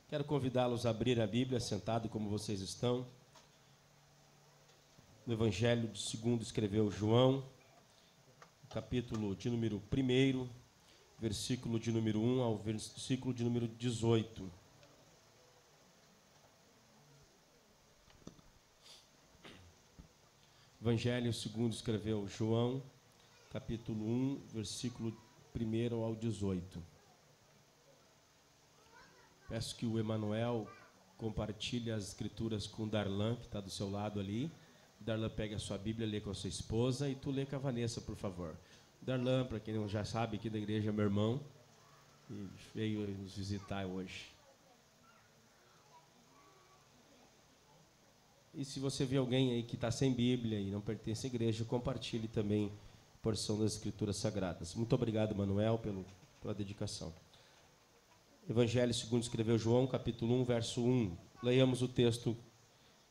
Quero convidá-los a abrir a Bíblia, sentado como vocês estão. No Evangelho de segundo escreveu João, capítulo de número 1, versículo de número 1 ao versículo de número 18. Evangelho segundo escreveu João, capítulo 1, versículo 1 ao 18. Peço que o Emanuel compartilhe as escrituras com o Darlan, que está do seu lado ali. O Darlan pega a sua Bíblia, lê com a sua esposa, e tu lê com a Vanessa, por favor. O Darlan, para quem não já sabe, aqui da igreja é meu irmão, e veio nos visitar hoje. E se você vê alguém aí que está sem Bíblia e não pertence à igreja, compartilhe também a porção das escrituras sagradas. Muito obrigado, Manuel, pela dedicação. Evangelho segundo escreveu João, capítulo 1, verso 1. Leiamos o texto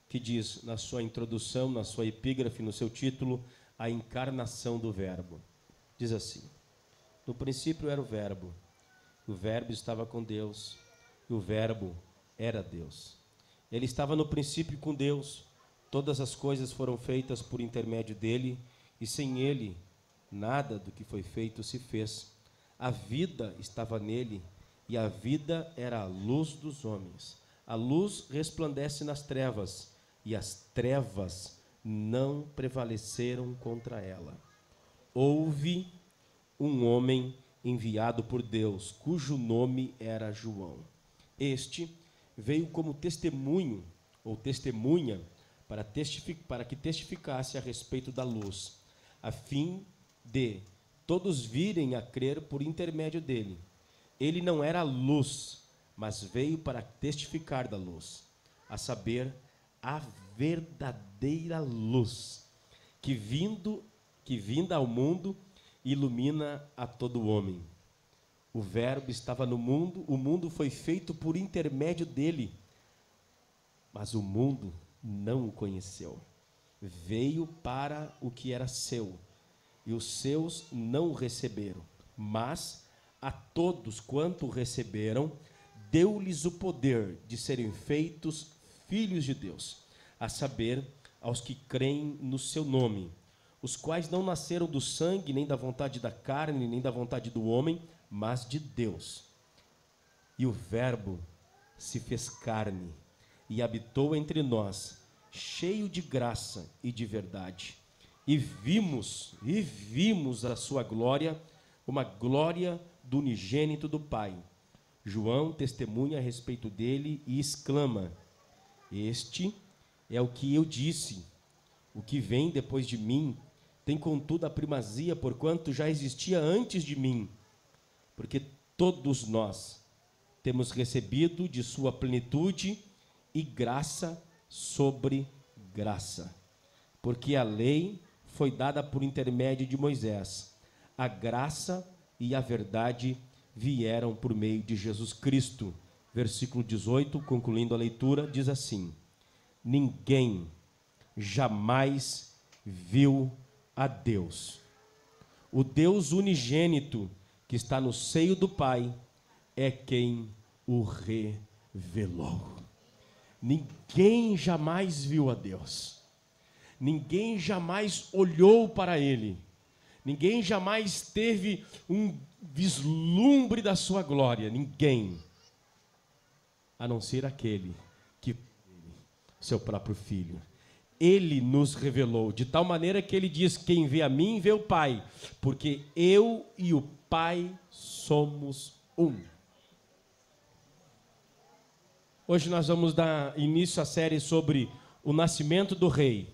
que diz, na sua introdução, na sua epígrafe, no seu título, a encarnação do Verbo. Diz assim: no princípio era o Verbo estava com Deus, e o Verbo era Deus. Ele estava no princípio com Deus, todas as coisas foram feitas por intermédio dele, e sem ele, nada do que foi feito se fez. A vida estava nele, e a vida era a luz dos homens. A luz resplandece nas trevas, e as trevas não prevaleceram contra ela. Houve um homem enviado por Deus, cujo nome era João. Este veio como testemunho, ou testemunha, para que testificasse a respeito da luz, a fim de todos virem a crer por intermédio dele. Ele não era a luz, mas veio para testificar da luz, a saber, a verdadeira luz, que vinda ao mundo, ilumina a todo homem. O Verbo estava no mundo, o mundo foi feito por intermédio dele, mas o mundo não o conheceu. Veio para o que era seu, e os seus não o receberam, mas a todos quanto o receberam, deu-lhes o poder de serem feitos filhos de Deus, a saber, aos que creem no seu nome, os quais não nasceram do sangue, nem da vontade da carne, nem da vontade do homem, mas de Deus. E o Verbo se fez carne e habitou entre nós, cheio de graça e de verdade. E vimos a sua glória, uma glória do unigênito do Pai. João testemunha a respeito dele e exclama: este é o que eu disse, o que vem depois de mim tem contudo a primazia, porquanto já existia antes de mim, porque todos nós temos recebido de sua plenitude e graça sobre graça, porque a lei foi dada por intermédio de Moisés, a graça e a verdade vieram por meio de Jesus Cristo. Versículo 18, concluindo a leitura, diz assim: ninguém jamais viu a Deus. O Deus unigênito que está no seio do Pai é quem o revelou. Ninguém jamais viu a Deus. Ninguém jamais olhou para ele. Ninguém jamais teve um vislumbre da sua glória. Ninguém, a não ser aquele que seu próprio Filho. Ele nos revelou, de tal maneira que ele diz: quem vê a mim, vê o Pai, porque eu e o Pai somos um. Hoje nós vamos dar início à série sobre o nascimento do Rei.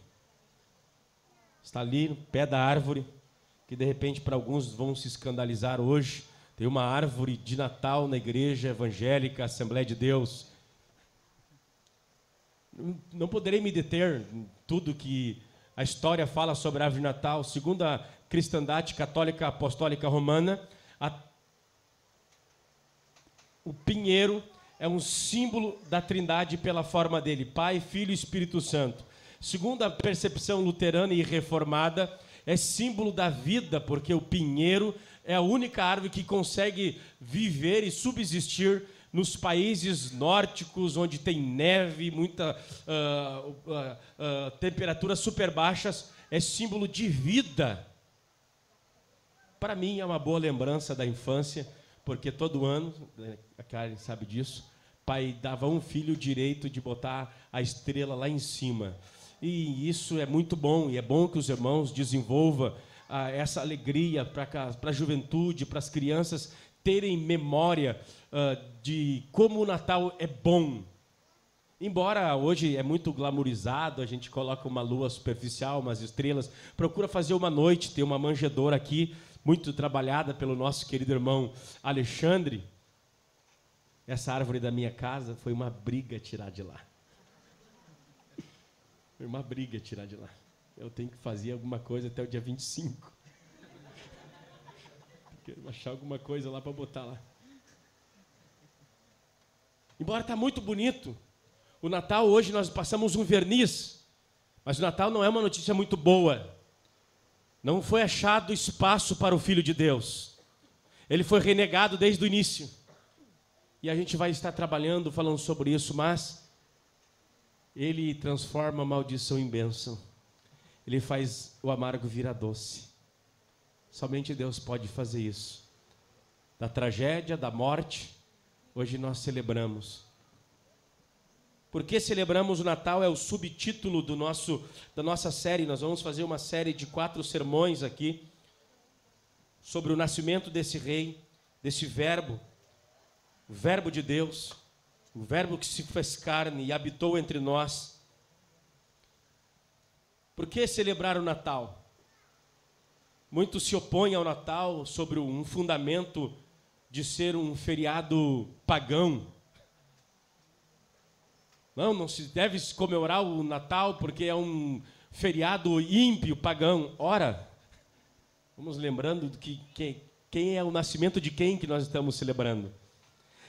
Está ali no pé da árvore, que de repente para alguns vão se escandalizar hoje. Tem uma árvore de Natal na igreja evangélica, Assembleia de Deus. Não poderei me deter em tudo que a história fala sobre a árvore de Natal. Segundo a cristandade católica apostólica romana, o pinheiro é um símbolo da Trindade pela forma dele, Pai, Filho e Espírito Santo. Segundo a percepção luterana e reformada, é símbolo da vida, porque o pinheiro é a única árvore que consegue viver e subsistir nos países nórdicos, onde tem neve, muita temperaturas super baixas, é símbolo de vida. Para mim é uma boa lembrança da infância, porque todo ano, a Karen sabe disso, pai dava um filho o direito de botar a estrela lá em cima. E isso é muito bom, e é bom que os irmãos desenvolvam essa alegria para a juventude, para as crianças terem memória de como o Natal é bom. Embora hoje é muito glamourizado, a gente coloca uma lua superficial, umas estrelas, procura fazer uma noite, tem uma manjedoura aqui, muito trabalhada pelo nosso querido irmão Alexandre. Essa árvore da minha casa foi uma briga tirar de lá. Foi uma briga tirar de lá. Eu tenho que fazer alguma coisa até o dia 25. Quero achar alguma coisa lá para botar lá. Embora está muito bonito, o Natal hoje nós passamos um verniz, mas o Natal não é uma notícia muito boa. Não foi achado espaço para o Filho de Deus. Ele foi renegado desde o início. E a gente vai estar trabalhando, falando sobre isso, mas ele transforma a maldição em bênção. Ele faz o amargo virar doce. Somente Deus pode fazer isso. Da tragédia, da morte, hoje nós celebramos. Por que celebramos o Natal? É o subtítulo da nossa série. Nós vamos fazer uma série de 4 sermões aqui sobre o nascimento desse rei, desse verbo, o verbo de Deus, o verbo que se fez carne e habitou entre nós. Por que celebrar o Natal? Muitos se opõem ao Natal sobre um fundamento de ser um feriado pagão. Não se deve comemorar o Natal porque é um feriado ímpio, pagão. Ora, vamos lembrando que quem é o nascimento de quem que nós estamos celebrando.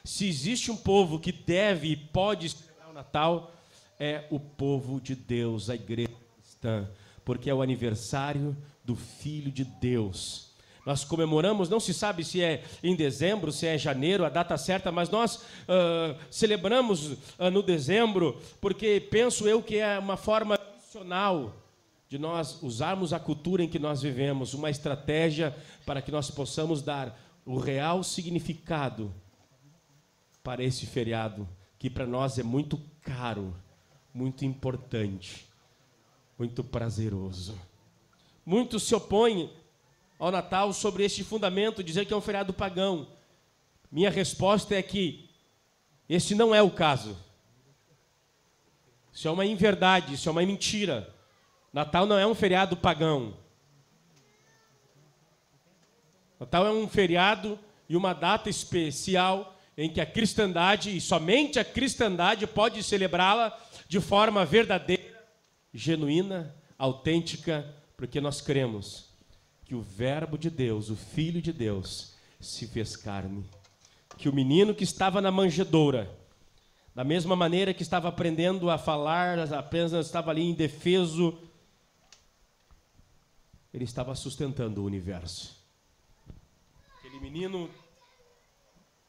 Se existe um povo que deve e pode celebrar o Natal, é o povo de Deus, a igreja cristã, porque é o aniversário do Filho de Deus. Nós comemoramos, não se sabe se é em dezembro, se é em janeiro, a data certa, mas nós celebramos no dezembro, porque penso eu que é uma forma tradicional de nós usarmos a cultura em que nós vivemos, uma estratégia para que nós possamos dar o real significado para esse feriado, que para nós é muito caro, muito importante, muito prazeroso. Muitos se opõem ao Natal sobre este fundamento, dizer que é um feriado pagão. Minha resposta é que esse não é o caso. Isso é uma inverdade, isso é uma mentira. Natal não é um feriado pagão. Natal é um feriado e uma data especial em que a cristandade, e somente a cristandade, pode celebrá-la de forma verdadeira, genuína, autêntica, porque nós cremos que o verbo de Deus, o Filho de Deus, se fez carne. Que o menino que estava na manjedoura, da mesma maneira que estava aprendendo a falar, apenas estava ali indefeso, ele estava sustentando o universo. Aquele menino,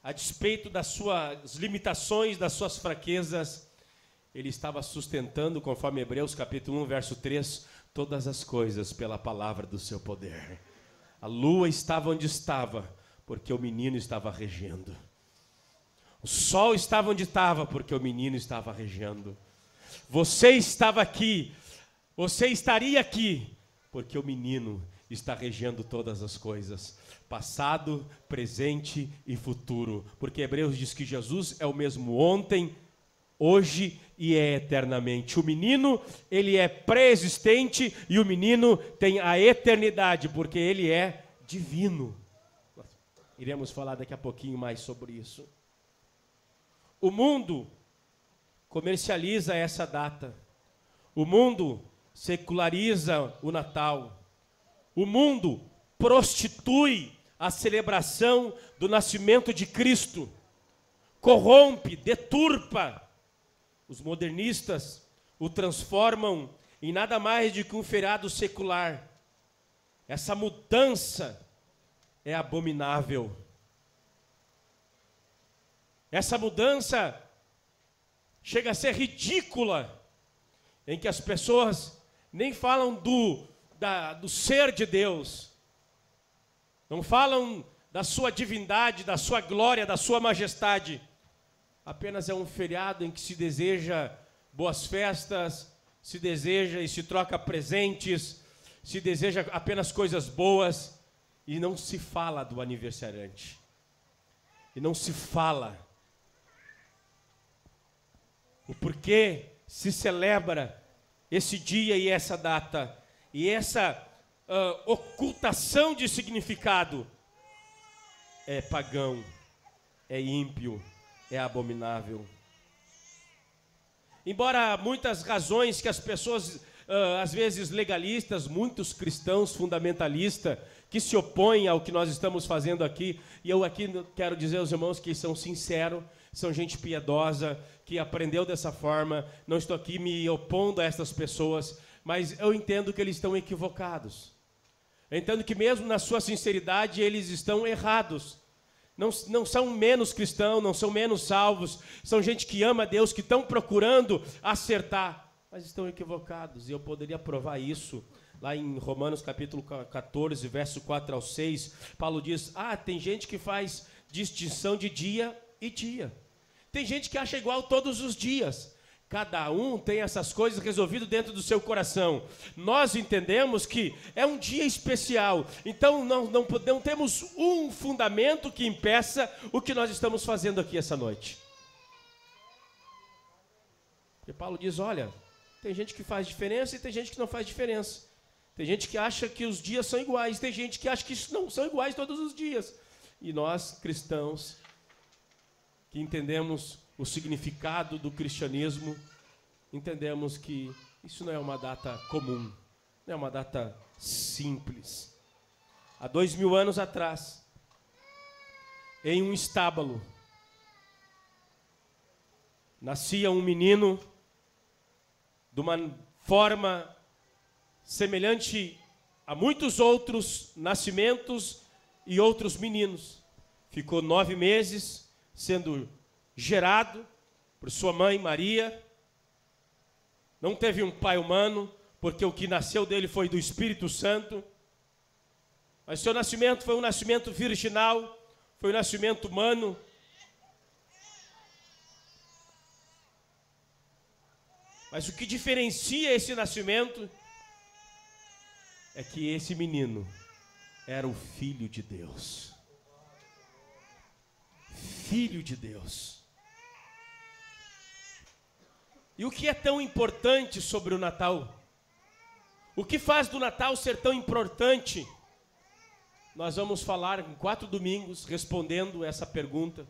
a despeito das suas limitações, das suas fraquezas, ele estava sustentando, conforme Hebreus capítulo 1, verso 3, todas as coisas pela palavra do seu poder. A lua estava onde estava, porque o menino estava regendo. O sol estava onde estava, porque o menino estava regendo. Você estava aqui, você estaria aqui, porque o menino está regendo todas as coisas, passado, presente e futuro. Porque Hebreus diz que Jesus é o mesmo ontem, hoje e é eternamente. O menino, ele é pré-existente e o menino tem a eternidade, porque ele é divino. Iremos falar daqui a pouquinho mais sobre isso. O mundo comercializa essa data. O mundo seculariza o Natal. O mundo prostitui a celebração do nascimento de Cristo. Corrompe, deturpa. Os modernistas o transformam em nada mais do que um feriado secular. Essa mudança é abominável. Essa mudança chega a ser ridícula, em que as pessoas nem falam do ser de Deus, não falam da sua divindade, da sua glória, da sua majestade. Apenas é um feriado em que se deseja boas festas, se deseja e se troca presentes, se deseja apenas coisas boas, e não se fala do aniversariante. E não se fala o porquê se celebra esse dia e essa data, e essa ocultação de significado é pagão, é ímpio, é abominável. Embora muitas razões que as pessoas, às vezes legalistas, muitos cristãos fundamentalistas, que se opõem ao que nós estamos fazendo aqui, e eu aqui quero dizer aos irmãos que são sinceros, são gente piedosa, que aprendeu dessa forma, não estou aqui me opondo a essas pessoas, mas eu entendo que eles estão equivocados. Eu entendo que mesmo na sua sinceridade eles estão errados. Não são menos cristãos, não são menos salvos, são gente que ama Deus, que estão procurando acertar, mas estão equivocados, e eu poderia provar isso. Lá em Romanos capítulo 14, verso 4 ao 6, Paulo diz, tem gente que faz distinção de dia e dia. Tem gente que acha igual todos os dias. Cada um tem essas coisas resolvidas dentro do seu coração. Nós entendemos que é um dia especial. Então não temos um fundamento que impeça o que nós estamos fazendo aqui essa noite. E Paulo diz, olha, tem gente que faz diferença e tem gente que não faz diferença. Tem gente que acha que os dias são iguais, tem gente que acha que não são iguais todos os dias. E nós, cristãos, que entendemos o significado do cristianismo, entendemos que isso não é uma data comum, não é uma data simples. Há 2000 anos atrás, em um estábulo, nascia um menino de uma forma semelhante a muitos outros nascimentos e outros meninos. Ficou 9 meses sendo gerado por sua mãe Maria. Não teve um pai humano, porque o que nasceu dele foi do Espírito Santo. Mas seu nascimento foi um nascimento virginal, foi um nascimento humano. Mas o que diferencia esse nascimento é que esse menino era o Filho de Deus. Filho de Deus. E o que é tão importante sobre o Natal? O que faz do Natal ser tão importante? Nós vamos falar em 4 domingos respondendo essa pergunta.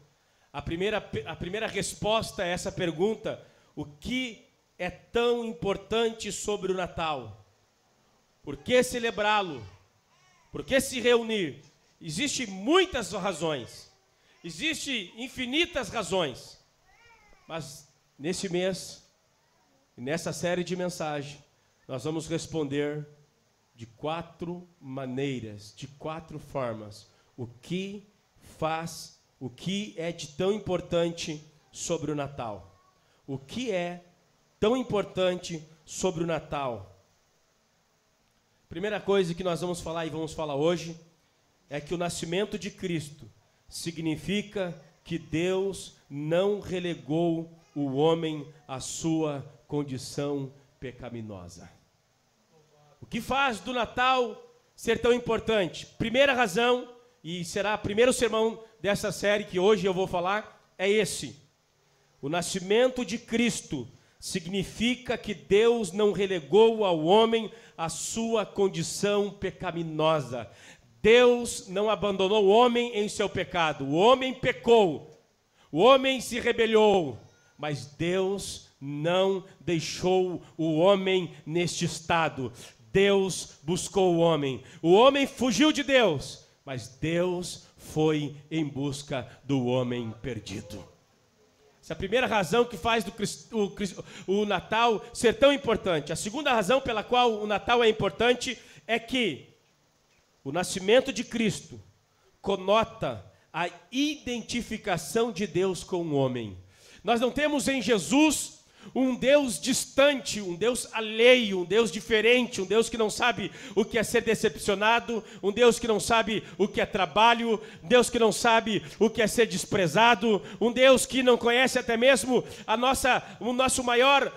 A primeira resposta a essa pergunta, o que é tão importante sobre o Natal? Por que celebrá-lo? Por que se reunir? Existem muitas razões. Existem infinitas razões. Mas nesse mês, nessa série de mensagens, nós vamos responder de 4 maneiras, de 4 formas, o que é de tão importante sobre o Natal. O que é tão importante sobre o Natal? Primeira coisa que nós vamos falar e vamos falar hoje é que o nascimento de Cristo significa que Deus não relegou o homem à sua condição pecaminosa. O que faz do Natal ser tão importante? Primeira razão, e será o primeiro sermão dessa série que hoje eu vou falar, é esse. O nascimento de Cristo significa que Deus não relegou ao homem a sua condição pecaminosa. Deus não abandonou o homem em seu pecado. O homem pecou, o homem se rebelou, mas Deus não deixou o homem neste estado. Deus buscou o homem fugiu de Deus, mas Deus foi em busca do homem perdido. Essa é a primeira razão que faz o Natal ser tão importante. A segunda razão pela qual o Natal é importante é que o nascimento de Cristo conota a identificação de Deus com o homem. Nós não temos em Jesus um Deus distante, um Deus alheio, um Deus diferente, um Deus que não sabe o que é ser decepcionado, um Deus que não sabe o que é trabalho, um Deus que não sabe o que é ser desprezado, um Deus que não conhece até mesmo o nosso maior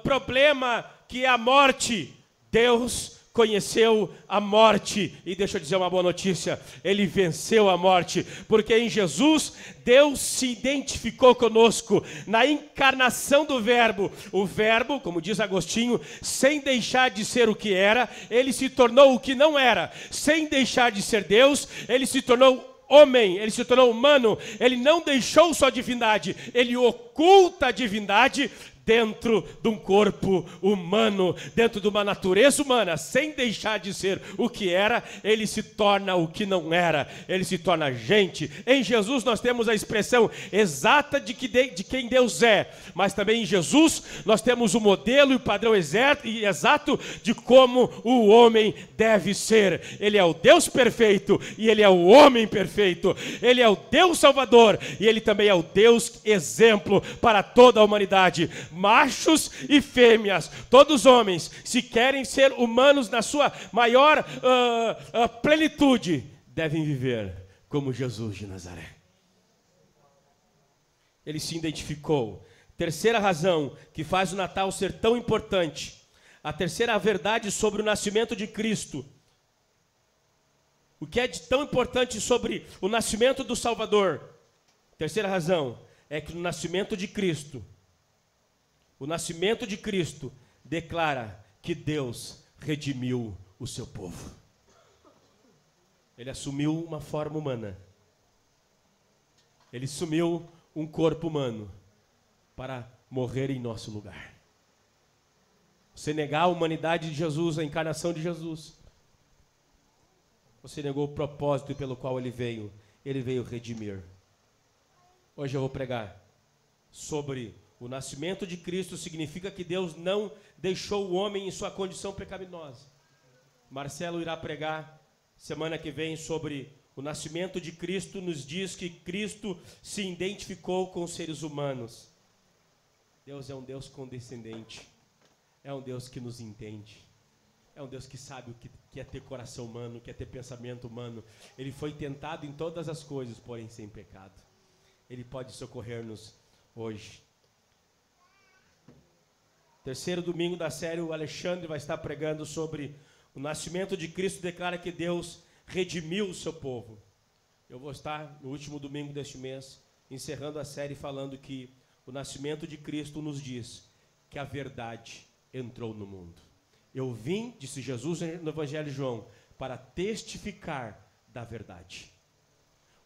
problema, que é a morte. Deus conheceu a morte, e deixa eu dizer uma boa notícia: Ele venceu a morte, porque em Jesus Deus se identificou conosco, na encarnação do Verbo. O Verbo, como diz Agostinho, sem deixar de ser o que era, Ele se tornou o que não era. Sem deixar de ser Deus, Ele se tornou homem, Ele se tornou humano. Ele não deixou sua divindade, Ele oculta a divindade dentro de um corpo humano, dentro de uma natureza humana. Sem deixar de ser o que era, Ele se torna o que não era, Ele se torna gente. Em Jesus nós temos a expressão exata de quem Deus é, mas também em Jesus nós temos o modelo e o padrão exato de como o homem deve ser. Ele é o Deus perfeito e Ele é o homem perfeito. Ele é o Deus Salvador e Ele também é o Deus exemplo para toda a humanidade. Machos e fêmeas, todos homens, se querem ser humanos na sua maior plenitude, devem viver como Jesus de Nazaré. Ele se identificou. Terceira razão que faz o Natal ser tão importante, a terceira verdade sobre o nascimento de Cristo. O que é de tão importante sobre o nascimento do Salvador? Terceira razão é que no nascimento de Cristo, o nascimento de Cristo declara que Deus redimiu o seu povo. Ele assumiu uma forma humana. Ele assumiu um corpo humano para morrer em nosso lugar. Você negar a humanidade de Jesus, a encarnação de Jesus, você negou o propósito pelo qual Ele veio redimir. Hoje eu vou pregar sobre o nascimento de Cristo. Significa que Deus não deixou o homem em sua condição pecaminosa. Marcelo irá pregar semana que vem sobre o nascimento de Cristo. Nos diz que Cristo se identificou com os seres humanos. Deus é um Deus condescendente, é um Deus que nos entende, é um Deus que sabe o que é ter coração humano, o que é ter pensamento humano. Ele foi tentado em todas as coisas, porém sem pecado. Ele pode socorrer-nos hoje. Terceiro domingo da série, o Alexandre vai estar pregando sobre o nascimento de Cristo. Declara que Deus redimiu o seu povo. Eu vou estar no último domingo deste mês, encerrando a série, falando que o nascimento de Cristo nos diz que a verdade entrou no mundo. Eu vim, disse Jesus no Evangelho de João, para testificar da verdade.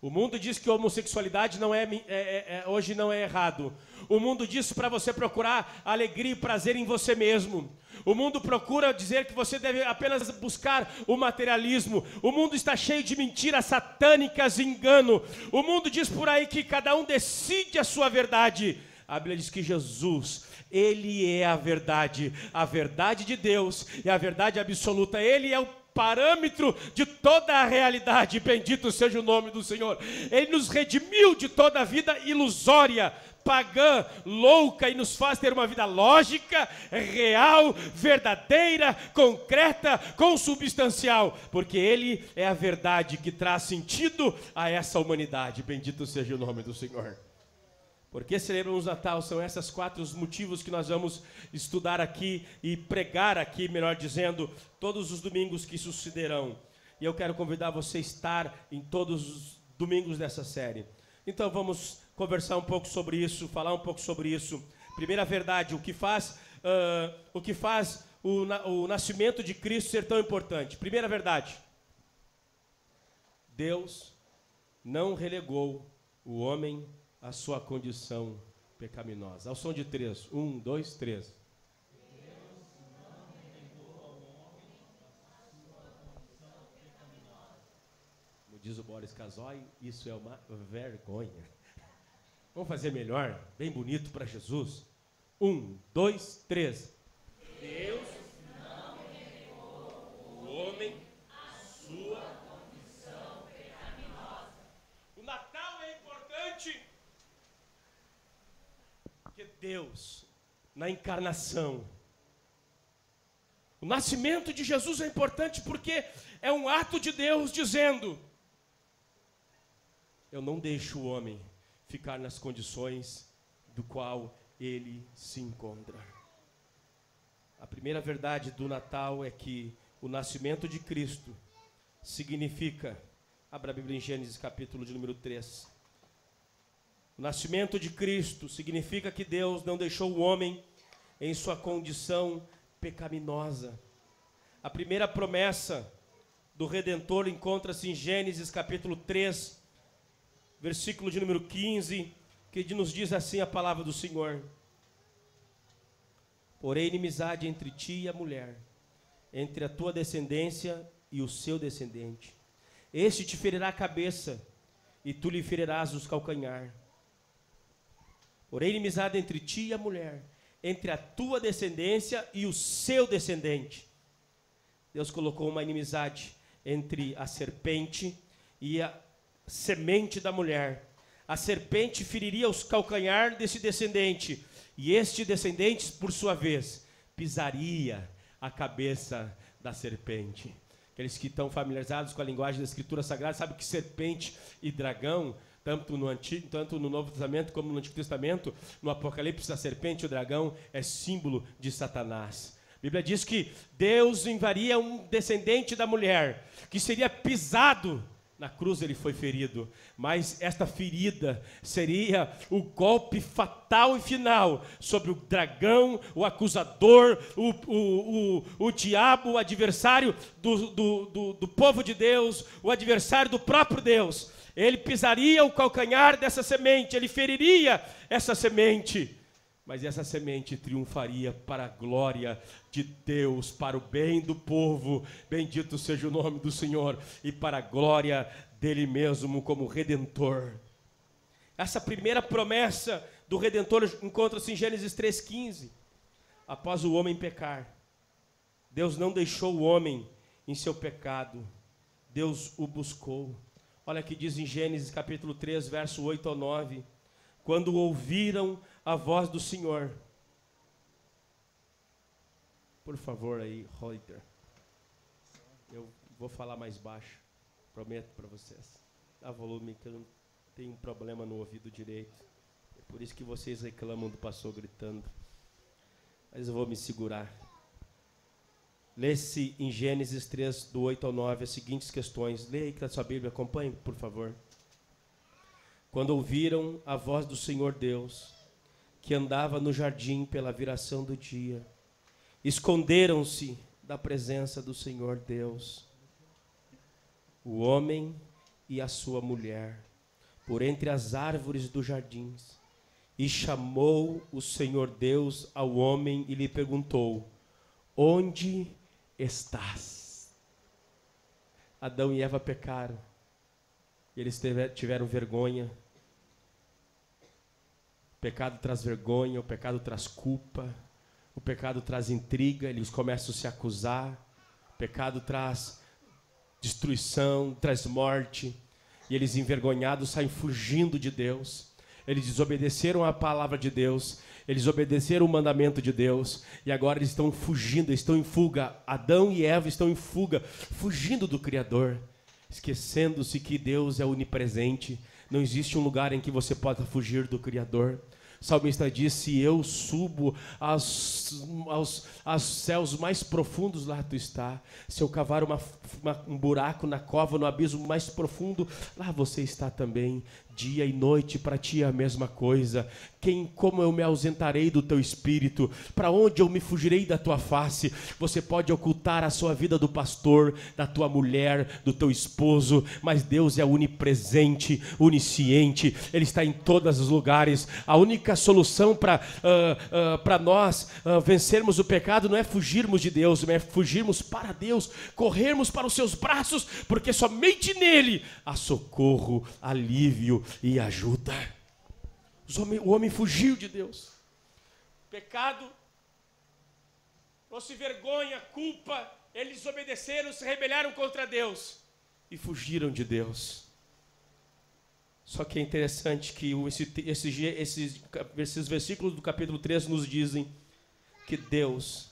O mundo diz que a homossexualidade hoje não é errado. O mundo diz para você procurar alegria e prazer em você mesmo. O mundo procura dizer que você deve apenas buscar o materialismo. O mundo está cheio de mentiras satânicas e engano. O mundo diz por aí que cada um decide a sua verdade. A Bíblia diz que Jesus, Ele é a verdade de Deus e a verdade absoluta. Ele é o parâmetro de toda a realidade. Bendito seja o nome do Senhor. Ele nos redimiu de toda a vida ilusória, pagã, louca, e nos faz ter uma vida lógica, real, verdadeira, concreta, consubstancial, porque Ele é a verdade que traz sentido a essa humanidade. Bendito seja o nome do Senhor. Por que celebramos o Natal? São esses 4 os motivos que nós vamos estudar aqui e pregar aqui, melhor dizendo, todos os domingos que sucederão. E eu quero convidar você a estar em todos os domingos dessa série. Então vamos conversar um pouco sobre isso, falar um pouco sobre isso. Primeira verdade, o que faz o nascimento de Cristo ser tão importante. Primeira verdade, Deus não relegou o homem a sua condição pecaminosa. Ao som de 3. 1, 2, 3. Deus não relegou ao homem a sua condição pecaminosa. Como diz o Boris Casoy, isso é uma vergonha. Vamos fazer melhor, bem bonito para Jesus. 1, 2, 3. Deus não relegou o homem a sua condição pecaminosa. Deus na encarnação. O nascimento de Jesus é importante porque é um ato de Deus dizendo: eu não deixo o homem ficar nas condições do qual ele se encontra. A primeira verdade do Natal é que o nascimento de Cristo significa, abra a Bíblia em Gênesis capítulo de número 3. O nascimento de Cristo significa que Deus não deixou o homem em sua condição pecaminosa. A primeira promessa do Redentor encontra-se em Gênesis capítulo 3, versículo de número 15, que nos diz assim a palavra do Senhor: porém inimizade entre ti e a mulher, entre a tua descendência e o seu descendente. Este te ferirá a cabeça, e tu lhe ferirás os calcanhar. Porém inimizade entre ti e a mulher, entre a tua descendência e o seu descendente. Deus colocou uma inimizade entre a serpente e a semente da mulher. A serpente feriria os calcanhar desse descendente, e este descendente, por sua vez, pisaria a cabeça da serpente. Aqueles que estão familiarizados com a linguagem da Escritura Sagrada sabem que serpente e dragão, tanto no Novo Testamento como no Antigo Testamento, no Apocalipse, a serpente e o dragão é símbolo de Satanás. A Bíblia diz que Deus enviaria um descendente da mulher, que seria pisado. Na cruz ele foi ferido, mas esta ferida seria o golpe fatal e final sobre o dragão, o acusador, o diabo, o adversário do povo de Deus, o adversário do próprio Deus. Ele pisaria o calcanhar dessa semente, ele feriria essa semente, mas essa semente triunfaria para a glória de Deus, para o bem do povo. Bendito seja o nome do Senhor, e para a glória dele mesmo como Redentor. Essa primeira promessa do Redentor encontra-se em Gênesis 3,15. Após o homem pecar, Deus não deixou o homem em seu pecado, Deus o buscou. Olha que diz em Gênesis capítulo 3, verso 8 ao 9. Quando ouviram a voz do Senhor. Por favor aí, Reuter. Eu vou falar mais baixo, prometo para vocês. Dá volume que eu não tenho um problema no ouvido direito. É por isso que vocês reclamam do pastor gritando. Mas eu vou me segurar. Lê-se em Gênesis 3, do 8 ao 9, as seguintes questões. Leia aí na sua Bíblia, acompanhe, por favor. Quando ouviram a voz do Senhor Deus, que andava no jardim pela viração do dia, esconderam-se da presença do Senhor Deus, o homem e a sua mulher, por entre as árvores do jardim. E chamou o Senhor Deus ao homem e lhe perguntou: onde estás? Adão e Eva pecaram, e eles tiveram vergonha. O pecado traz vergonha, o pecado traz culpa, o pecado traz intriga, eles começam a se acusar, o pecado traz destruição, traz morte, e eles envergonhados saem fugindo de Deus. Eles desobedeceram a palavra de Deus, eles obedeceram o mandamento de Deus, e agora eles estão fugindo, estão em fuga. Adão e Eva estão em fuga, fugindo do Criador, esquecendo-se que Deus é onipresente. Não existe um lugar em que você possa fugir do Criador. O salmista diz: se eu subo aos céus mais profundos, lá tu está. Se eu cavar um buraco na cova, no abismo mais profundo, lá você está também. Dia e noite para ti é a mesma coisa. Como eu me ausentarei do teu espírito? Para onde eu me fugirei da tua face? Você pode ocultar a sua vida do pastor, da tua mulher, do teu esposo, mas Deus é onipresente, onisciente, Ele está em todos os lugares. A única solução para nós vencermos o pecado não é fugirmos de Deus, mas é fugirmos para Deus, corrermos para os seus braços, porque somente nele há socorro, alívio e ajuda. O homem fugiu de Deus. Pecado trouxe vergonha, culpa. Eles desobedeceram, se rebelaram contra Deus e fugiram de Deus. Só que é interessante que esses versículos do capítulo 3 nos dizem que Deus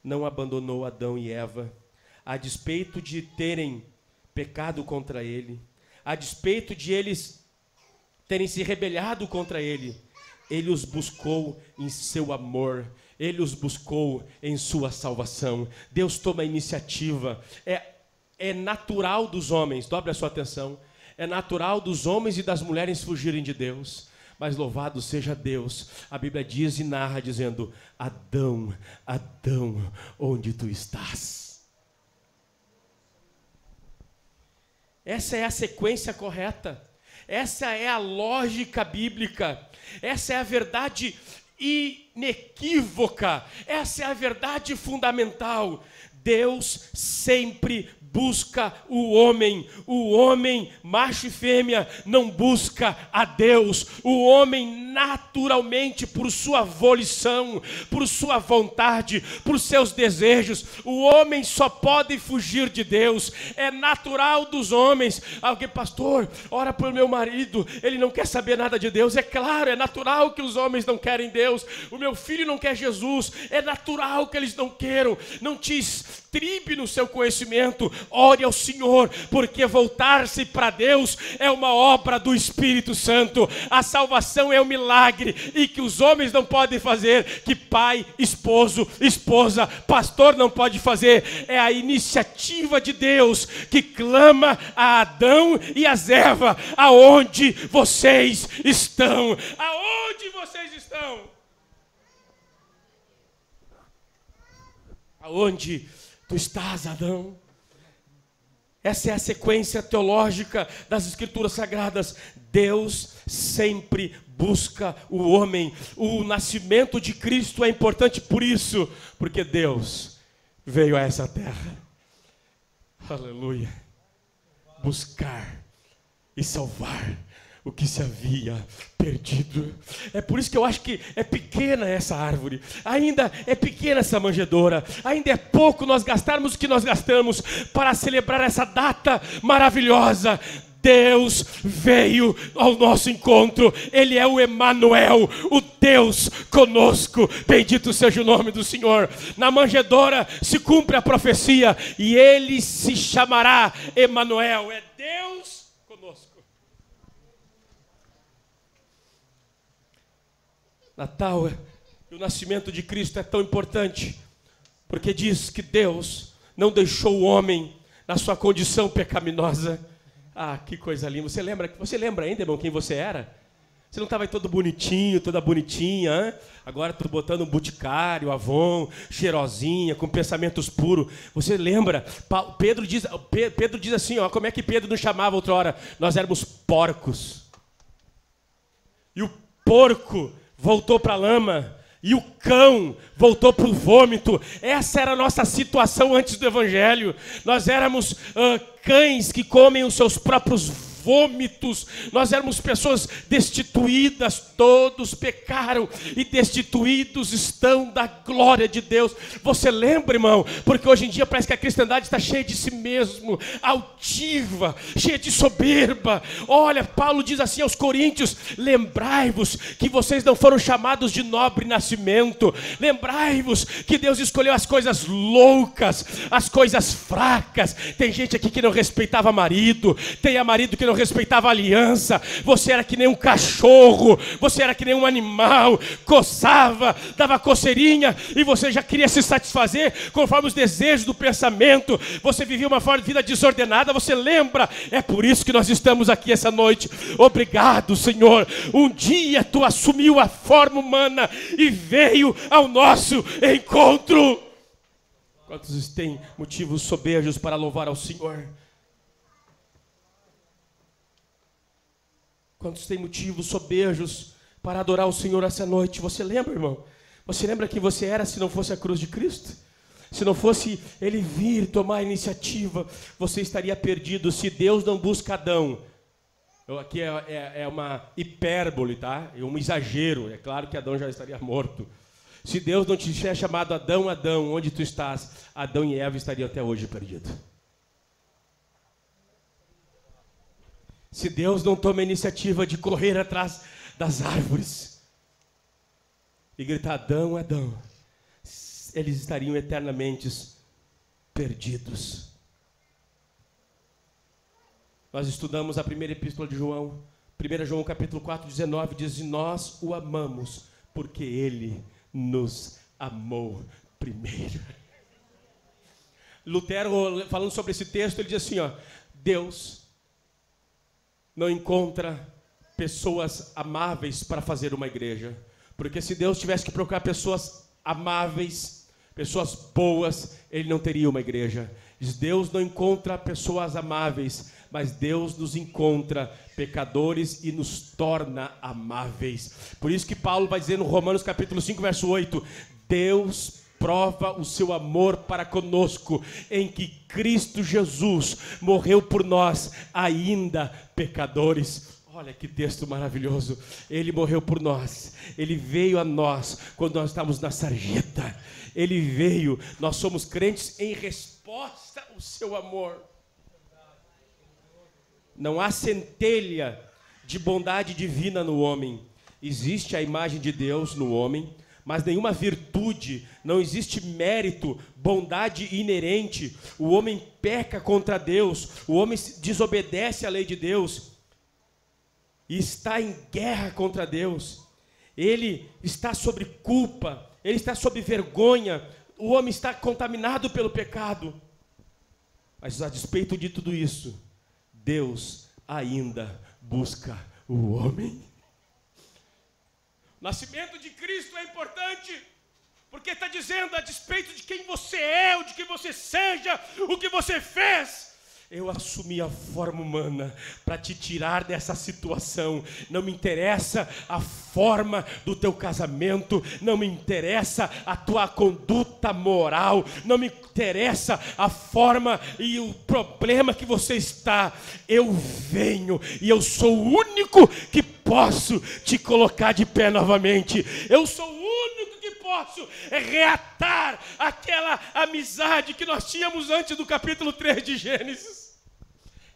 não abandonou Adão e Eva, a despeito de terem pecado contra Ele, a despeito de eles terem se rebelado contra Ele. Ele os buscou em seu amor, Ele os buscou em sua salvação. Deus toma a iniciativa. É natural dos homens, dobre a sua atenção, é natural dos homens e das mulheres fugirem de Deus, mas louvado seja Deus. A Bíblia diz e narra dizendo: Adão, Adão, onde tu estás? Essa é a sequência correta, essa é a lógica bíblica, essa é a verdade inequívoca, essa é a verdade fundamental. Deus sempre busca o homem macho e fêmea não busca a Deus. O homem naturalmente, por sua volição, por sua vontade, por seus desejos, o homem só pode fugir de Deus. É natural dos homens. Alguém, pastor, ora pelo meu marido, ele não quer saber nada de Deus. É claro, é natural que os homens não querem Deus. O meu filho não quer Jesus, é natural que eles não queiram. Não te estribe no seu conhecimento, ore ao Senhor, porque voltar-se para Deus é uma obra do Espírito Santo. A salvação é um milagre e que os homens não podem fazer, que pai, esposo, esposa, pastor não pode fazer. É a iniciativa de Deus que clama a Adão e a Eva: aonde vocês estão? Aonde vocês estão? Aonde tu estás, Adão? Essa é a sequência teológica das Escrituras Sagradas. Deus sempre busca o homem. O nascimento de Cristo é importante por isso, porque Deus veio a essa terra, aleluia, buscar e salvar o que se havia perdido. É por isso que eu acho que é pequena essa árvore, ainda é pequena essa manjedoura, ainda é pouco nós gastarmos o que nós gastamos para celebrar essa data maravilhosa. Deus veio ao nosso encontro, Ele é o Emanuel, o Deus conosco. Bendito seja o nome do Senhor. Na manjedoura se cumpre a profecia e Ele se chamará Emanuel, é Deus conosco. Natal e o nascimento de Cristo é tão importante, porque diz que Deus não deixou o homem na sua condição pecaminosa. Ah, que coisa linda. Você lembra ainda, irmão, quem você era? Você não estava aí todo bonitinho, toda bonitinha, hein? Agora estou botando um boticário, Avon, cheirosinha, com pensamentos puros. Você lembra? Pedro diz assim, ó, como é que Pedro nos chamava outra hora? Nós éramos porcos. E o porco voltou para a lama, e o cão voltou para o vômito. Essa era a nossa situação antes do Evangelho. Nós éramos cães que comem os seus próprios vômitos. Nós éramos pessoas destituídas, todos pecaram e destituídos estão da glória de Deus. Você lembra, irmão? Porque hoje em dia parece que a cristandade está cheia de si mesmo, altiva, cheia de soberba. Olha, Paulo diz assim aos Coríntios: lembrai-vos que vocês não foram chamados de nobre nascimento. Lembrai-vos que Deus escolheu as coisas loucas, as coisas fracas. Tem gente aqui que não respeitava marido, tem marido que não respeitava a aliança. Você era que nem um cachorro, você era que nem um animal, coçava, dava coceirinha e você já queria se satisfazer conforme os desejos do pensamento. Você vivia uma vida desordenada. Você lembra? É por isso que nós estamos aqui essa noite. Obrigado, Senhor. Um dia tu assumiu a forma humana e veio ao nosso encontro. Quantos têm motivos soberbos para louvar ao Senhor? Quantos têm motivos soberbos para adorar o Senhor essa noite? Você lembra, irmão? Você lembra quem você era se não fosse a cruz de Cristo? Se não fosse Ele vir tomar a iniciativa, você estaria perdido. Se Deus não busca Adão, aqui é uma hipérbole, tá? É um exagero. É claro que Adão já estaria morto. Se Deus não te tivesse chamado Adão, Adão, onde tu estás? Adão e Eva estariam até hoje perdidos. Se Deus não toma a iniciativa de correr atrás das árvores e gritar: Adão, Adão, eles estariam eternamente perdidos. Nós estudamos a primeira epístola de João, 1 João capítulo 4, 19, diz: e nós o amamos, porque Ele nos amou primeiro. Lutero, falando sobre esse texto, ele diz assim, ó: Deus não encontra pessoas amáveis para fazer uma igreja, porque se Deus tivesse que procurar pessoas amáveis, pessoas boas, Ele não teria uma igreja. Deus não encontra pessoas amáveis, mas Deus nos encontra pecadores e nos torna amáveis. Por isso que Paulo vai dizer no Romanos capítulo 5, verso 8: Deus prova o seu amor para conosco, em que Cristo Jesus morreu por nós, ainda pecadores. Olha que texto maravilhoso. Ele morreu por nós, Ele veio a nós quando nós estávamos na sarjeta. Ele veio, nós somos crentes em resposta ao seu amor. Não há centelha de bondade divina no homem. Existe a imagem de Deus no homem, mas nenhuma virtude, não existe mérito, bondade inerente. O homem peca contra Deus, o homem desobedece à lei de Deus e está em guerra contra Deus. Ele está sob culpa, ele está sob vergonha, o homem está contaminado pelo pecado. Mas a despeito de tudo isso, Deus ainda busca o homem. O nascimento de Cristo é importante, porque está dizendo, a despeito de quem você é, ou de quem você seja, o que você fez, eu assumi a forma humana para te tirar dessa situação. Não me interessa a forma do teu casamento, não me interessa a tua conduta moral, não me interessa a forma e o problema que você está. Eu venho e eu sou o único que posso te colocar de pé novamente. Eu sou o único que posso reatar aquela amizade que nós tínhamos antes do capítulo 3 de Gênesis.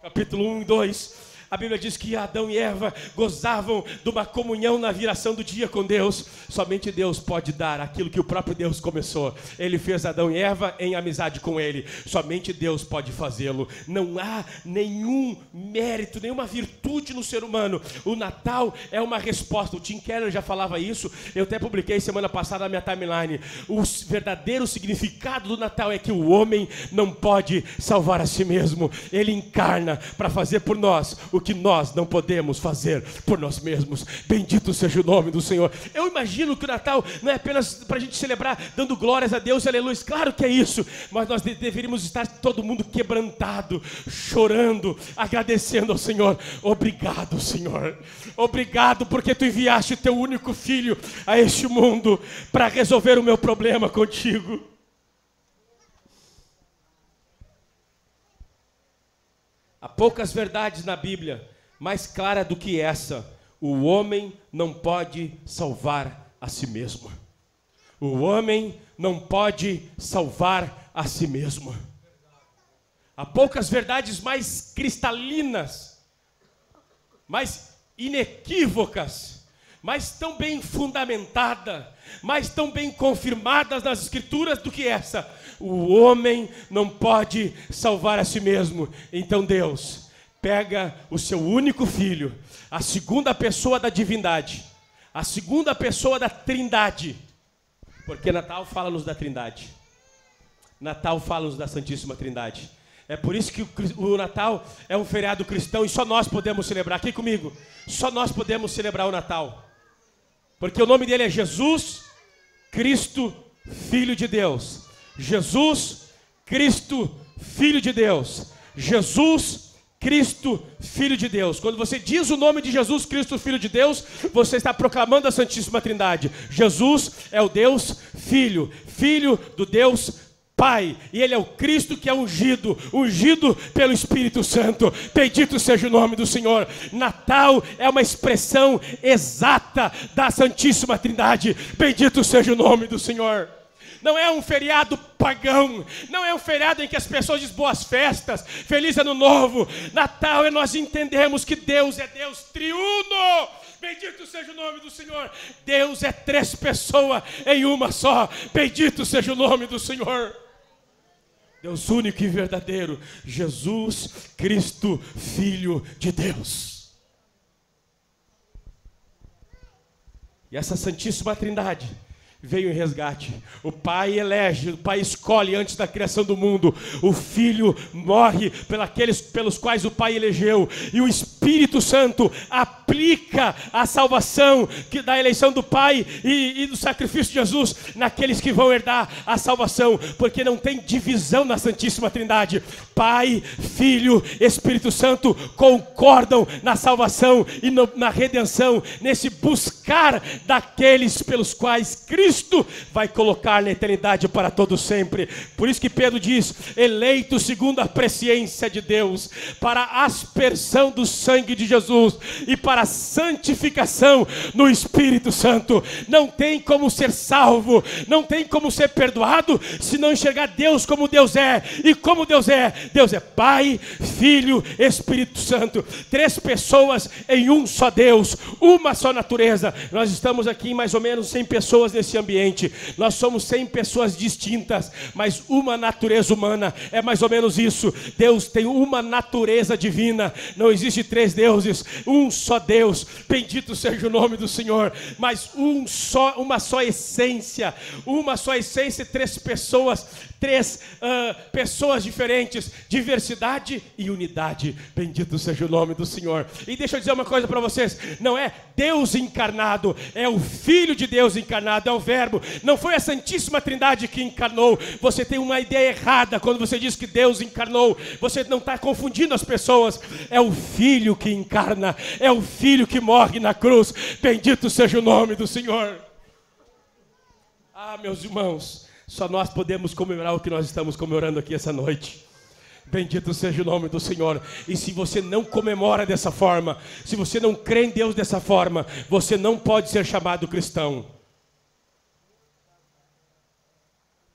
Capítulo 1 e 2, a Bíblia diz que Adão e Eva gozavam de uma comunhão na viração do dia com Deus. Somente Deus pode dar aquilo que o próprio Deus começou. Ele fez Adão e Eva em amizade com Ele. Somente Deus pode fazê-lo. Não há nenhum mérito, nenhuma virtude no ser humano. O Natal é uma resposta. O Tim Keller já falava isso. Eu até publiquei semana passada na minha timeline. O verdadeiro significado do Natal é que o homem não pode salvar a si mesmo. Ele encarna para fazer por nós o que nós não podemos fazer por nós mesmos. Bendito seja o nome do Senhor. Eu imagino que o Natal não é apenas para a gente celebrar dando glórias a Deus, aleluia, claro que é isso, mas nós deveríamos estar todo mundo quebrantado, chorando, agradecendo ao Senhor. Obrigado, Senhor, obrigado porque tu enviaste teu único filho a este mundo para resolver o meu problema contigo. Há poucas verdades na Bíblia mais clara do que essa: o homem não pode salvar a si mesmo. O homem não pode salvar a si mesmo. Há poucas verdades mais cristalinas, mais inequívocas, mais tão bem fundamentadas, mais tão bem confirmadas nas Escrituras do que essa: o homem não pode salvar a si mesmo. Então Deus pega o seu único filho, a segunda pessoa da divindade, a segunda pessoa da trindade, porque Natal fala-nos da trindade, Natal fala-nos da Santíssima Trindade. É por isso que o Natal é um feriado cristão e só nós podemos celebrar. Aqui comigo, só nós podemos celebrar o Natal, porque o nome dele é Jesus Cristo, Filho de Deus. Jesus Cristo, Filho de Deus. Jesus Cristo, Filho de Deus. Quando você diz o nome de Jesus Cristo, Filho de Deus, você está proclamando a Santíssima Trindade. Jesus é o Deus Filho, Filho do Deus Pai, e Ele é o Cristo que é ungido pelo Espírito Santo. Bendito seja o nome do Senhor. Natal é uma expressão exata da Santíssima Trindade. Bendito seja o nome do Senhor. não é um feriado pagão, não é um feriado em que as pessoas dizem boas festas, feliz ano novo. Natal é nós entendemos que Deus é Deus triuno. Bendito seja o nome do Senhor. Deus é 3 pessoas em uma só. Bendito seja o nome do Senhor. Deus único e verdadeiro, Jesus Cristo, Filho de Deus. E essa Santíssima Trindade veio em resgate. O Pai elege, o Pai escolhe antes da criação do mundo. O Filho morre pelos quais o Pai elegeu. E o Espírito Santo aplica a salvação da eleição do Pai e do sacrifício de Jesus naqueles que vão herdar a salvação. Porque não tem divisão na Santíssima Trindade. Pai, Filho, Espírito Santo concordam na salvação e na redenção, nesse buscar daqueles pelos quais Cristo vai colocar na eternidade para todo sempre. Por isso que Pedro diz: eleito segundo a presciência de Deus, para a aspersão do sangue de Jesus e para a santificação no Espírito Santo. Não tem como ser salvo, não tem como ser perdoado se não enxergar Deus como Deus é. E como Deus é? Deus é Pai, Filho, Espírito Santo. 3 pessoas em um só Deus, uma só natureza. Nós estamos aqui mais ou menos 100 pessoas nesse ambiente. Nós somos 100 pessoas distintas, mas uma natureza humana. É mais ou menos isso. Deus tem uma natureza divina. Não existe 3 deuses, um só Deus. Bendito seja o nome do Senhor. Mas uma só essência. Uma só essência, 3 pessoas. 3 pessoas diferentes, diversidade e unidade. Bendito seja o nome do Senhor. E deixa eu dizer uma coisa para vocês: não é Deus encarnado, é o Filho de Deus encarnado, é o Verbo. Não foi a Santíssima Trindade que encarnou. Você tem uma ideia errada quando você diz que Deus encarnou. Você não está confundindo as pessoas. É o Filho que encarna, é o Filho que morre na cruz. Bendito seja o nome do Senhor. Ah, meus irmãos, só nós podemos comemorar o que nós estamos comemorando aqui essa noite. Bendito seja o nome do Senhor. E se você não comemora dessa forma, se você não crê em Deus dessa forma, você não pode ser chamado cristão.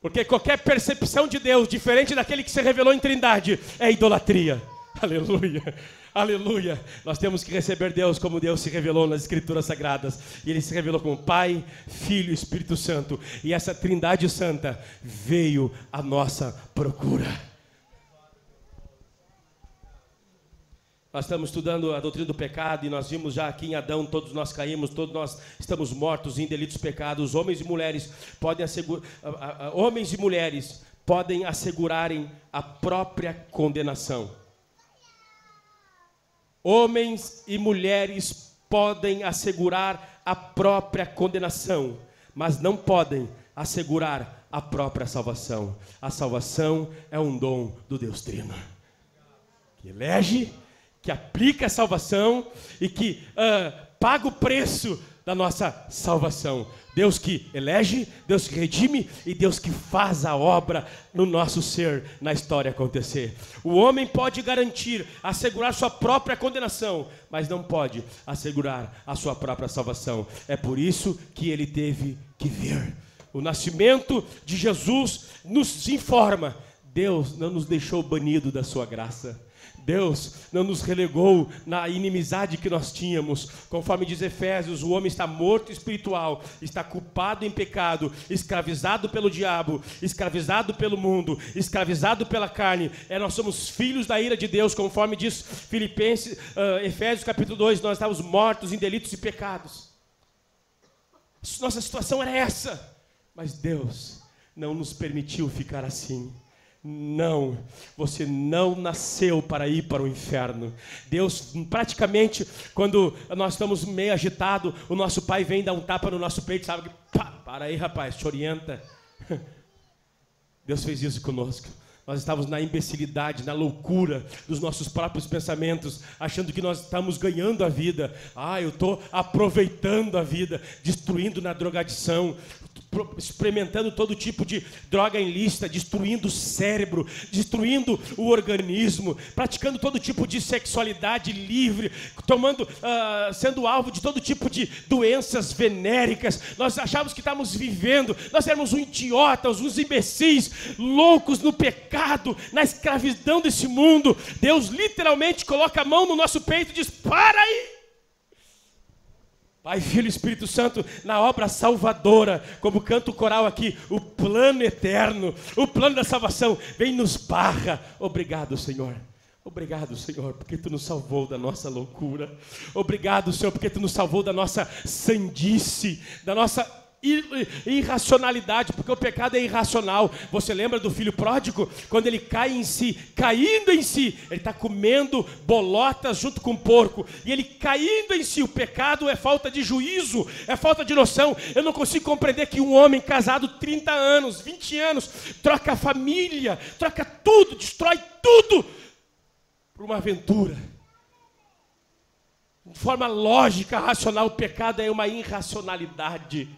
Porque qualquer percepção de Deus diferente daquele que se revelou em Trindade é idolatria. Aleluia. Aleluia. Nós temos que receber Deus como Deus se revelou nas Escrituras Sagradas. E Ele se revelou como Pai, Filho e Espírito Santo. E essa Trindade Santa veio à nossa procura. Nós estamos estudando a doutrina do pecado e nós vimos já aqui em Adão, todos nós caímos, todos nós estamos mortos em delitos pecados. Homens e mulheres podem assegurarem a própria condenação. Homens e mulheres podem assegurar a própria condenação, mas não podem assegurar a própria salvação. A salvação é um dom do Deus Trino, que elege, que aplica a salvação e que paga o preço da nossa salvação. Deus que elege, Deus que redime e Deus que faz a obra no nosso ser, na história acontecer. O homem pode garantir, assegurar sua própria condenação, mas não pode assegurar a sua própria salvação. É por isso que ele teve que vir. O nascimento de Jesus nos informa: Deus não nos deixou banido da sua graça. Deus não nos relegou na inimizade que nós tínhamos. Conforme diz Efésios, o homem está morto espiritual, está culpado em pecado, escravizado pelo diabo, escravizado pelo mundo, escravizado pela carne. Nós somos filhos da ira de Deus, conforme diz Efésios capítulo 2, nós estávamos mortos em delitos e pecados. Nossa situação era essa, mas Deus não nos permitiu ficar assim. Não, você não nasceu para ir para o inferno. Deus, praticamente, quando nós estamos meio agitados, o nosso pai vem dar um tapa no nosso peito, sabe? Pá, para aí, rapaz, te orienta. Deus fez isso conosco. Nós estávamos na imbecilidade, na loucura dos nossos próprios pensamentos, achando que nós estamos ganhando a vida. Eu estou aproveitando a vida, destruindo na drogadição, experimentando todo tipo de droga ilícita, destruindo o cérebro, destruindo o organismo, praticando todo tipo de sexualidade livre, sendo alvo de todo tipo de doenças venéricas. Nós achávamos que estávamos vivendo, nós éramos uns idiotas, uns imbecis, loucos no pecado, na escravidão desse mundo. Deus literalmente coloca a mão no nosso peito e diz: para aí! Pai, Filho e Espírito Santo, na obra salvadora, como canta o coral aqui, o plano eterno, o plano da salvação, vem e nos barra. Obrigado, Senhor. Obrigado, Senhor, porque Tu nos salvou da nossa loucura. Obrigado, Senhor, porque Tu nos salvou da nossa sandice, da nossa irracionalidade, porque o pecado é irracional. Você lembra do filho pródigo? Quando ele cai em si, caindo em si, ele está comendo bolotas junto com o porco, e ele caindo em si. O pecado é falta de juízo, é falta de noção. Eu não consigo compreender que um homem casado 30 anos, 20 anos, troca a família, troca tudo, destrói tudo por uma aventura. De forma lógica, racional, o pecado é uma irracionalidade.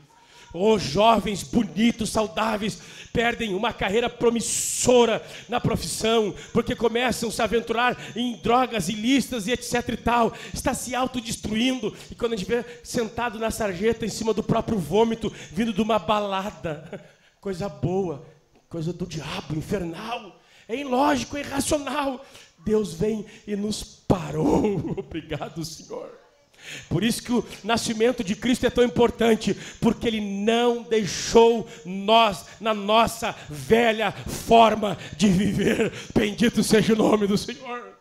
Os jovens bonitos, saudáveis, perdem uma carreira promissora na profissão, porque começam a se aventurar em drogas ilícitas e etc e tal, está se autodestruindo, e quando a gente vê sentado na sarjeta, em cima do próprio vômito, vindo de uma balada, coisa boa, coisa do diabo, infernal, é ilógico, é irracional. Deus vem e nos parou. Obrigado, Senhor. Por isso que o nascimento de Cristo é tão importante, porque Ele não deixou nós na nossa velha forma de viver. Bendito seja o nome do Senhor.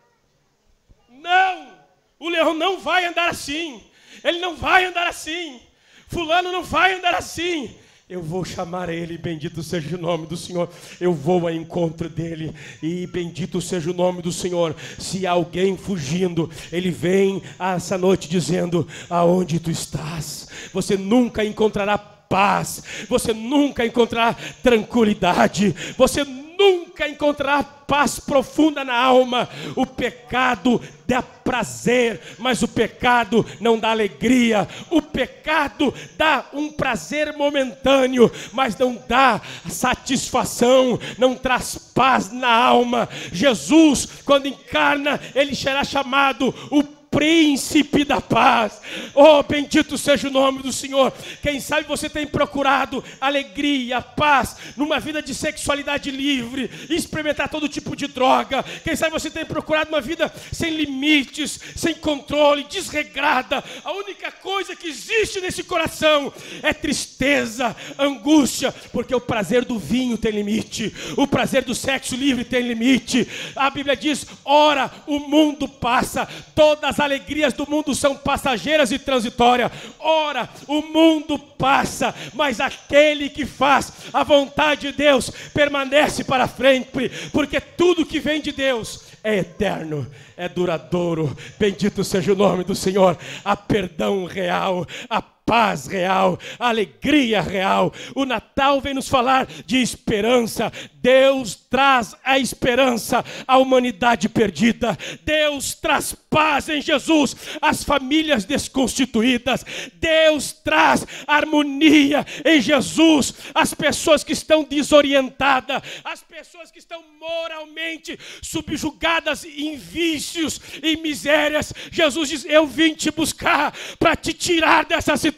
Não, o leão não vai andar assim, ele não vai andar assim, fulano não vai andar assim. Eu vou chamar ele, bendito seja o nome do Senhor. Eu vou ao encontro dele, e bendito seja o nome do Senhor. Se há alguém fugindo, ele vem essa noite dizendo: aonde tu estás? Você nunca encontrará paz, você nunca encontrará tranquilidade, você nunca encontrará paz profunda na alma. O pecado dá prazer, mas o pecado não dá alegria. O pecado dá um prazer momentâneo, mas não dá satisfação, não traz paz na alma. Jesus, quando encarna, ele será chamado o Príncipe da paz. Oh, bendito seja o nome do Senhor. Quem sabe você tem procurado alegria, paz, numa vida de sexualidade livre, experimentar todo tipo de droga. Quem sabe você tem procurado uma vida sem limites, sem controle, desregrada. A única coisa que existe nesse coração é tristeza, angústia, porque o prazer do vinho tem limite, o prazer do sexo livre tem limite. A Bíblia diz: ora, o mundo passa, todas as alegrias do mundo são passageiras e transitórias. Ora, o mundo passa, mas aquele que faz a vontade de Deus permanece para frente, porque tudo que vem de Deus é eterno, é duradouro. Bendito seja o nome do Senhor. Há perdão real, há paz real, alegria real. O Natal vem nos falar de esperança. Deus traz a esperança à humanidade perdida. Deus traz paz em Jesus às famílias desconstituídas. Deus traz harmonia em Jesus às pessoas que estão desorientadas, às pessoas que estão moralmente subjugadas em vícios e misérias. Jesus diz: eu vim te buscar para te tirar dessa situação.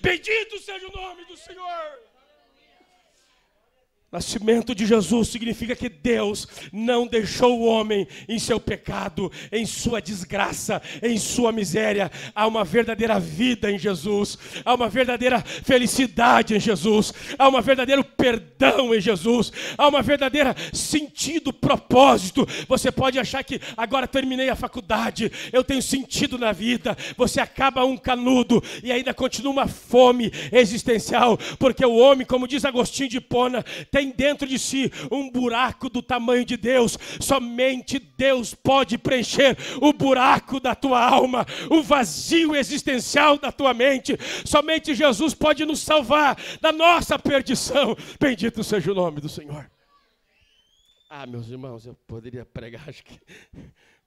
Bendito seja o nome do Senhor. Nascimento de Jesus significa que Deus não deixou o homem em seu pecado, em sua desgraça, em sua miséria. Há uma verdadeira vida em Jesus, há uma verdadeira felicidade em Jesus, há um verdadeiro perdão em Jesus, há uma verdadeira sentido, propósito. Você pode achar que agora terminei a faculdade, eu tenho sentido na vida. Você acaba um canudo e ainda continua uma fome existencial, porque o homem, como diz Agostinho de Hipona, tem dentro de si um buraco do tamanho de Deus. Somente Deus pode preencher o buraco da tua alma, o vazio existencial da tua mente. Somente Jesus pode nos salvar da nossa perdição. Bendito seja o nome do Senhor. Ah, meus irmãos, eu poderia pregar, acho que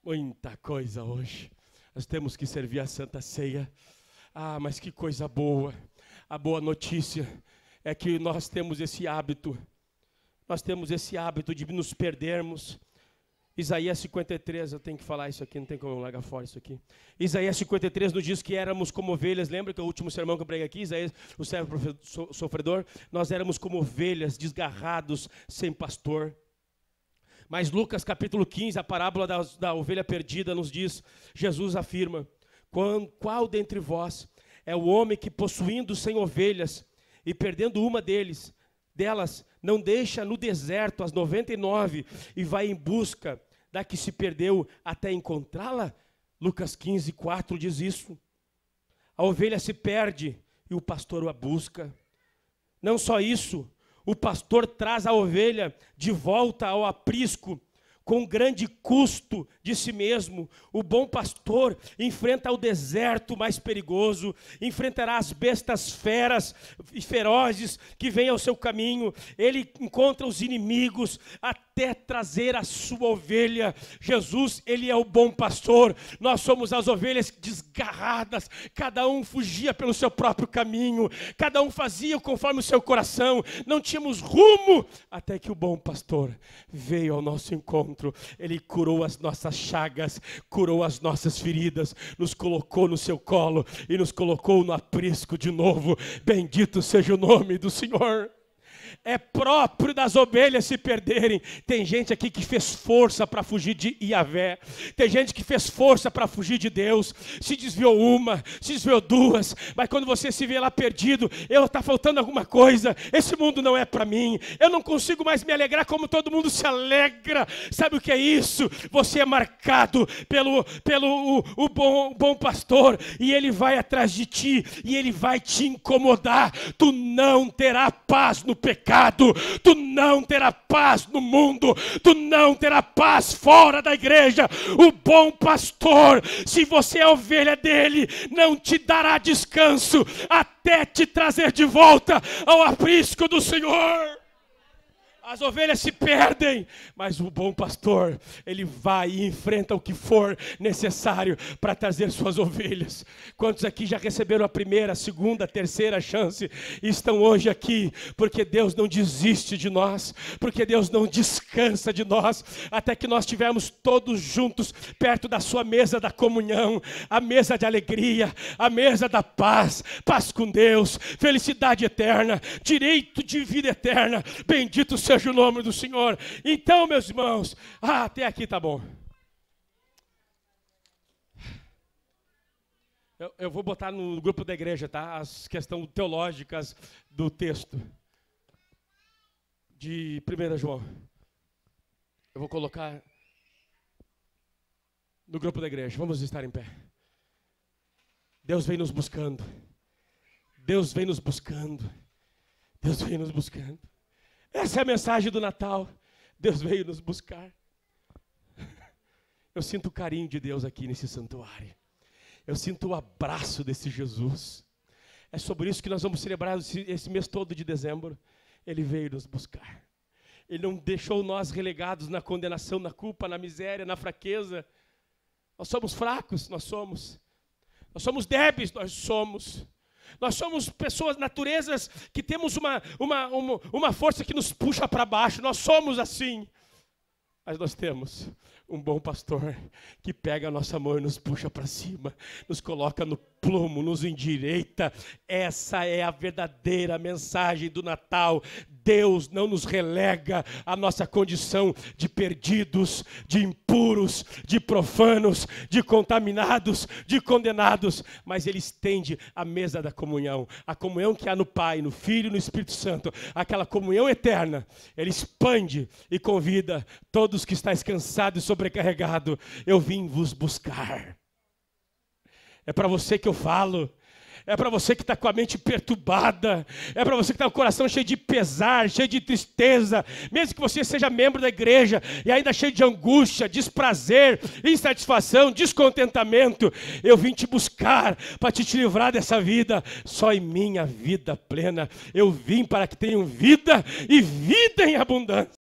muita coisa hoje. Nós temos que servir a Santa Ceia. Ah, mas que coisa boa. A boa notícia é que nós temos esse hábito. Nós temos esse hábito de nos perdermos. Isaías 53, eu tenho que falar isso aqui, não tem como eu largar fora isso aqui. Isaías 53 nos diz que éramos como ovelhas, lembra que é o último sermão que eu preguei aqui, Isaías, o servo sofredor? Nós éramos como ovelhas, desgarrados, sem pastor. Mas Lucas capítulo 15, a parábola da ovelha perdida nos diz, Jesus afirma, qual dentre vós é o homem que possuindo 100 ovelhas e perdendo uma delas, não deixa no deserto as 99 e vai em busca da que se perdeu até encontrá-la? Lucas 15, 4 diz isso. A ovelha se perde e o pastor a busca. Não só isso, o pastor traz a ovelha de volta ao aprisco com grande custo de si mesmo. O bom pastor enfrenta o deserto mais perigoso, enfrentará as bestas feras e ferozes que vêm ao seu caminho. Ele encontra os inimigos até trazer a sua ovelha. Jesus, ele é o bom pastor. Nós somos as ovelhas desgarradas. Cada um fugia pelo seu próprio caminho. Cada um fazia conforme o seu coração. Não tínhamos rumo até que o bom pastor veio ao nosso encontro. Ele curou as nossas chagas, curou as nossas feridas, nos colocou no seu colo e nos colocou no aprisco de novo. Bendito seja o nome do Senhor. É próprio das ovelhas se perderem. Tem gente aqui que fez força para fugir de Yahvé. Tem gente que fez força para fugir de Deus. Se desviou uma, se desviou duas. Mas quando você se vê lá perdido, está faltando alguma coisa. Esse mundo não é para mim. Eu não consigo mais me alegrar como todo mundo se alegra. Sabe o que é isso? Você é marcado pelo bom pastor. E ele vai atrás de ti. E ele vai te incomodar. Tu não terás paz no pecado. Tu não terá paz no mundo, tu não terá paz fora da igreja. O bom pastor, se você é ovelha dele, não te dará descanso até te trazer de volta ao aprisco do Senhor. As ovelhas se perdem, mas o bom pastor, ele vai e enfrenta o que for necessário para trazer suas ovelhas. Quantos aqui já receberam a primeira, a segunda, a terceira chance e estão hoje aqui porque Deus não desiste de nós, porque Deus não descansa de nós, até que nós estivermos todos juntos perto da sua mesa da comunhão, a mesa de alegria, a mesa da paz, paz com Deus, felicidade eterna, direito de vida eterna. Bendito seja o nome do Senhor. Então, meus irmãos, até aqui tá bom. Eu vou botar no grupo da igreja, tá? As questões teológicas do texto de 1 João. Eu vou colocar no grupo da igreja. Vamos estar em pé. Deus vem nos buscando. Deus vem nos buscando. Deus vem nos buscando. Essa é a mensagem do Natal. Deus veio nos buscar. Eu sinto o carinho de Deus aqui nesse santuário. Eu sinto o abraço desse Jesus. É sobre isso que nós vamos celebrar esse mês todo de dezembro. Ele veio nos buscar. Ele não deixou nós relegados na condenação, na culpa, na miséria, na fraqueza. Nós somos fracos, nós somos. Nós somos débeis, nós somos. Nós somos pessoas, naturezas, que temos uma força que nos puxa para baixo. Nós somos assim. Mas nós temos um bom pastor que pega a nossa mão e nos puxa para cima, nos coloca no plumo, nos endireita. Essa é a verdadeira mensagem do Natal. Deus não nos relega a nossa condição de perdidos, de impuros, de profanos, de contaminados, de condenados, mas Ele estende a mesa da comunhão, a comunhão que há no Pai, no Filho e no Espírito Santo, aquela comunhão eterna. Ele expande e convida todos que estáis cansados e sobrecarregados. Eu vim vos buscar. É para você que eu falo. É para você que está com a mente perturbada. É para você que está com o coração cheio de pesar, cheio de tristeza. Mesmo que você seja membro da igreja e ainda cheio de angústia, desprazer, insatisfação, descontentamento. Eu vim te buscar para te livrar dessa vida. Só em mim a vida plena. Eu vim para que tenham vida e vida em abundância.